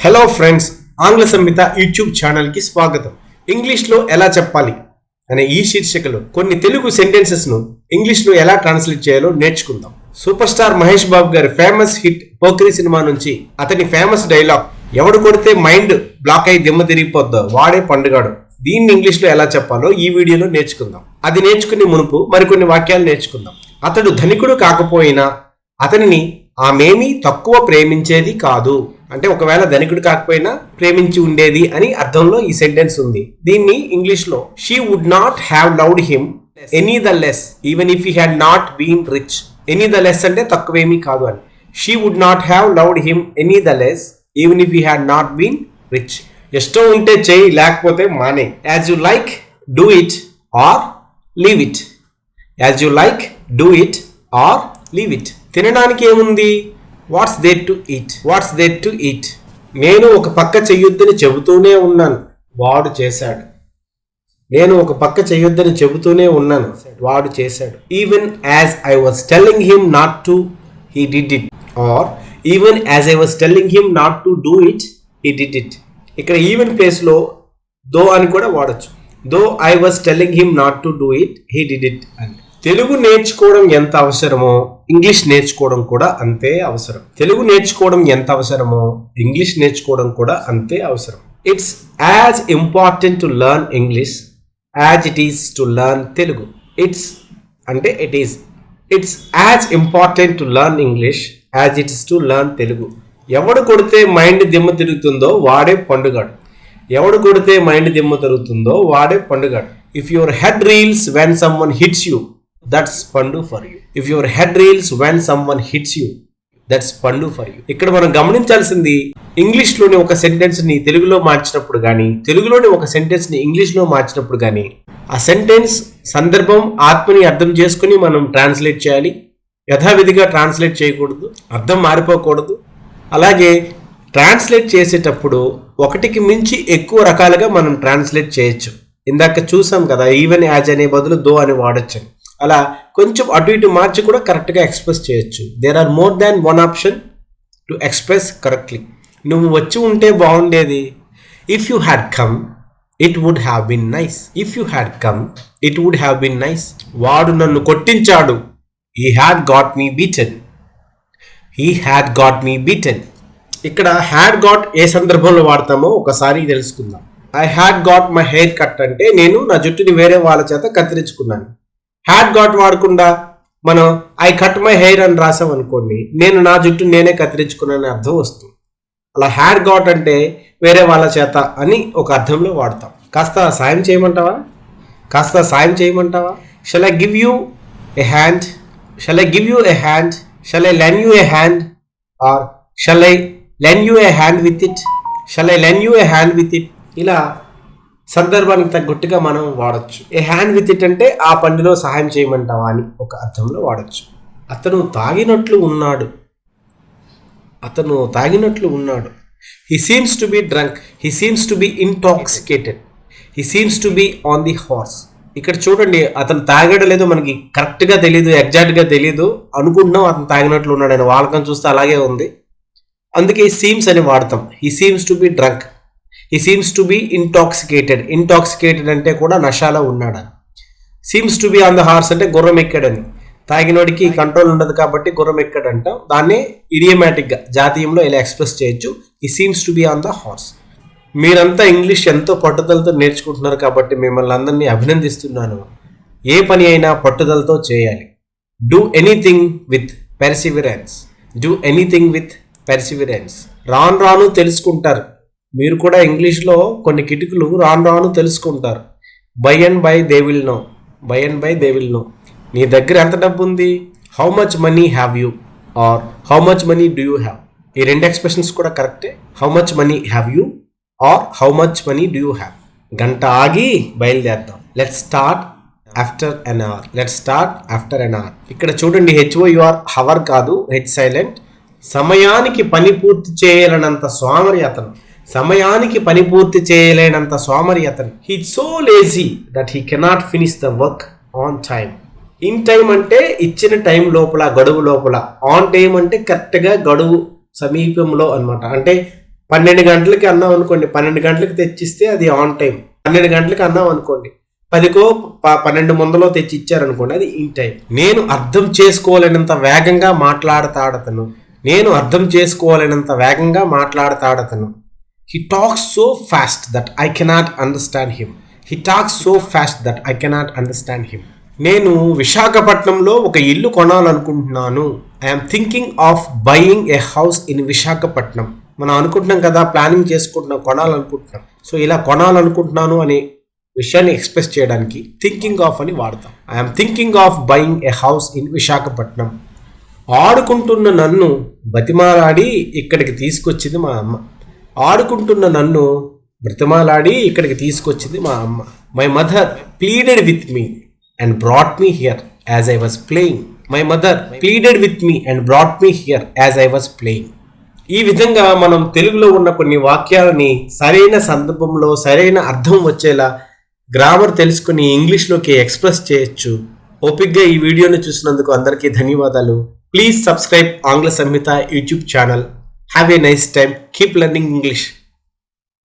Hello friends, ఆంగ్ల Samhita YouTube ఛానల్కి స్వాగతం. ఇంగ్లీష్లో ఎలా చెప్పాలి అనే ఈ శీర్షికలో కొన్ని తెలుగు సెంటెన్సెస్ను ఇంగ్లీష్లో ఎలా ట్రాన్స్లేట్ చేయాలో నేర్చుకుందాం. సూపర్ స్టార్ మహేష్ బాబు గారి ఫేమస్ హిట్ పోకిరి సినిమా నుంచి అతని ఫేమస్ డైలాగ్, ఎవడు కొడితే మైండ్ బ్లాక్ అయి దిమ్మ తిరిగిపోద్దో వాడే పండుగాడు. దీన్ని ఇంగ్లీష్లో ఎలా చెప్పాలో ఈ వీడియోలో నేర్చుకుందాం. అది నేర్చుకునే మునుపు మరికొన్ని వాక్యాలు నేర్చుకుందాం. అతడు ధనికుడు కాకపోయినా అతనిని ఆమెమీ తక్కువ ప్రేమించేది కాదు. అంటే ఒకవేళ ధనికుడు కాకపోయినా ప్రేమించి ఉండేది అని అర్థంలో ఈ సెంటెన్స్ ఉంది. దీన్ని ఇంగ్లీష్ లో she would not have loved him any the less even if he had not been rich. Any the less అంటే తక్కువేమీ కాదు అని. She would not have loved him any the less even if he had not been rich. ఇష్టం ఉంటే చెయ్యి, లేకపోతే మానే. As you like do it or leave it. As you like do it or leave it. తినడానికి ఏముంది? What's there to eat. Watts there to eat. నేను ఒక పక్క చెయ్యొద్దని చెబుతూనే ఉన్నాను, వాడు చేశాడు. నేను ఒక పక్క చెయ్యొద్దని చెబుతూనే ఉన్నాను, వాడు చేశాడు. Even as I was telling him not to, he did it. Or even as I was telling him not to do it, he did it. ఇక్కడ ఈవెన్ ప్లేస్ లో దో అని కూడా వాడచ్చు. Though I was telling him not to do it, he did it అని. తెలుగు నేర్చుకోవడం ఎంత అవసరమో English నేర్చుకోవడం కూడా అంతే అవసరం. తెలుగు నేర్చుకోవడం ఎంత అవసరమో ఇంగ్లీష్ నేర్చుకోవడం కూడా అంతే అవసరం. It's as important to learn English as it is to learn Telugu. It's అంటే it is. It's as important to learn English as it is to learn Telugu. ఎవడు కొడితే మైండ్ దిమ్మ తిరుగుతుందో వాడే పండుగాడు. ఎవడు కొడితే మైండ్ దిమ్మ తిరుగుతుందో వాడే పండుగాడు. If your head reels when someone hits you, that's Pandu for you. If your head reels when someone hits you, that's Pandu for you. ఇక్కడ మనం గమనించాల్సింది, ఇంగ్లీష్ లోని ఒక సెంటెన్స్ ని తెలుగులో మార్చినప్పుడు కానీ, తెలుగులోని ఒక సెంటెన్స్ ని ఇంగ్లీష్ లో మార్చినప్పుడు కానీ, ఆ సెంటెన్స్ సందర్భం ఆత్మని అర్థం చేసుకుని మనం ట్రాన్స్లేట్ చేయాలి. యథావిధిగా ట్రాన్స్లేట్ చేయకూడదు, అర్థం మారిపోకూడదు. అలాగే ట్రాన్స్లేట్ చేసేటప్పుడు ఒకటికి మించి ఎక్కువ రకాలుగా మనం ట్రాన్స్లేట్ చేయొచ్చు. ఇందాక చూసాం కదా, ఈవెన్ యాజ్ అనే బదులు దో అని వాడచ్చు. అలా కొంచెం అటు ఇటు మార్చి కూడా కరెక్ట్గా ఎక్స్ప్రెస్ చేయొచ్చు. There are more than one option to express correctly. నువ్వు వచ్చి ఉంటే బాగుండేది. If you had come it would have been nice. If you had come it would have been nice. వాడు నన్ను కొట్టించాడు. He had got me beaten. He had got me beaten. ఇక్కడ had got ఏ సందర్భంలో వాడతామో ఒకసారి తెలుసుకుందాం. I had got my hair cut అంటే నేను నా జుట్టుని వేరే వాళ్ళ చేత కత్తిరించుకున్నాను. హ్యాడ్ గాట్ వాడకుండా మనం ఐ కట్ మై హెయిర్ అని రాసాం అనుకోండి, నేను నా జుట్టు నేనే కత్తిరించుకున్నాను అర్థం వస్తుంది. అలా హ్యాడ్ గాట్ అంటే వేరే వాళ్ళ చేత అని ఒక అర్థంలో వాడతాం. కాస్త సాయం చేయమంటావా? కాస్త సాయం చేయమంటావా? Shall I give you a hand? Shall I give you a hand? Shall I lend you a hand? Or shall I lend you a hand with it? Shall I lend you a hand with it? ఇలా సందర్భానికి తగ్గట్టుగా మనం వాడచ్చు. ఏ hand with it అంటే ఆ పనిలో సహాయం చేయమంటావా అని ఒక అర్థంలో వాడచ్చు. అతను తాగినట్లు ఉన్నాడు. అతను తాగినట్లు ఉన్నాడు. He seems to be drunk. He seems to be intoxicated. He seems to be on the horse. ఇక్కడ చూడండి, అతను తాగాడో లేదో మనకి కరెక్ట్గా తెలియదు, ఎగ్జాక్ట్గా తెలియదు. అనుకుంటున్నాం అతను తాగినట్లు ఉన్నాడు అని. వాళ్ళకం చూస్తే అలాగే ఉంది, అందుకే సీమ్స్ అని వాడతాం. He seems to be drunk. He seems to be intoxicated. Intoxicated అంటే కూడా నషాలో ఉన్నాడని. Seems to be on the horse అంటే గుర్రం ఎక్కాడని. తాగినోడికి కంట్రోల్ ఉండదు కాబట్టి గుర్రం ఎక్కాడంట. దాన్నే ఇడియమాటిక్గా జాతీయంలో ఇలా ఎక్స్ప్రెస్ చేయొచ్చు. He seems to be on the horse. మీరంతా ఇంగ్లీష్ ఎంతో పట్టుదలతో నేర్చుకుంటున్నారు కాబట్టి మిమ్మల్ని అందరినీ అభినందిస్తున్నాను. ఏ పని అయినా పట్టుదలతో చేయాలి. Do anything with perseverance. Do anything with perseverance. రాను రాను తెలుసుకుంటారు. మీరు కూడా ఇంగ్లీష్లో కొన్ని కిటుకులు రాను రాను తెలుసుకుంటారు. By and by they will know. By and by they will know. నీ దగ్గర ఎంత డబ్బు ఉంది? How much money have you or how much money do you have. ఈ రెండు ఎక్స్ప్రెషన్స్ కూడా కరెక్టే. How much money have you or how much money do you have. గంట ఆగి బయలుదేరుతాం. Let's start after an hour. Let's start after an hour. ఇక్కడ చూడండి, HOUR hour కాదు, హెచ్ సైలెంట్. సమయానికి పని పూర్తి చేయలేనంత సోమరి అతను. సమయానికి పని పూర్తి చేయలేనంత సోమరి అతను. He so lazy that he cannot finish the work on time. In time అంటే ఇచ్చిన టైం లోపల, గడువు లోపల. ఆన్ టైం అంటే కరెక్ట్గా గడువు సమీపంలో అన్నమాట. అంటే 12 గంటలకి అన్నాం అనుకోండి, 12 గంటలకు తెచ్చిస్తే అది ఆన్ టైం. 12 గంటలకి అన్నాం అనుకోండి, 10కో 12 ముందలో తెచ్చి ఇచ్చారనుకోండి, అది ఇన్ టైం. నేను అర్థం చేసుకోలేనంత వేగంగా మాట్లాడతాడతను. He talks so fast that I cannot understand him. నేను విశాఖపట్నంలో ఒక ఇల్లు కొనాలనుకుంటున్నాను. I'm thinking of buying a house in Visakhapatnam. మనం అనుకుంటున్నాం కదా, ప్లానింగ్ చేసుకుంటున్నాం, కొనాలనుకుంటున్నాం. సో ఇలా కొనాలనుకుంటున్నాను అనే విషయాన్ని ఎక్స్ప్రెస్ చేయడానికి థింకింగ్ ఆఫ్ అని వాడతాం. I'm thinking of buying a house in Visakhapatnam. ఆడుకుంటున్న నన్ను బతిమాలాడి ఇక్కడికి తీసుకొచ్చింది మా అమ్మ. My mother pleaded with me and brought me here as I was playing. ఈ విధంగా మనం తెలుగులో ఉన్న కొన్ని వాక్యాలని సరైన సందర్భంలో సరైన అర్థం వచ్చేలా గ్రామర్ తెలుసుకుని ఇంగ్లీష్లోకి ఎక్స్ప్రెస్ చేయొచ్చు. ఓపిక్గా ఈ వీడియోని చూసినందుకు అందరికీ ధన్యవాదాలు. Please subscribe Angla Samhita YouTube channel. Have a nice time. Keep learning English.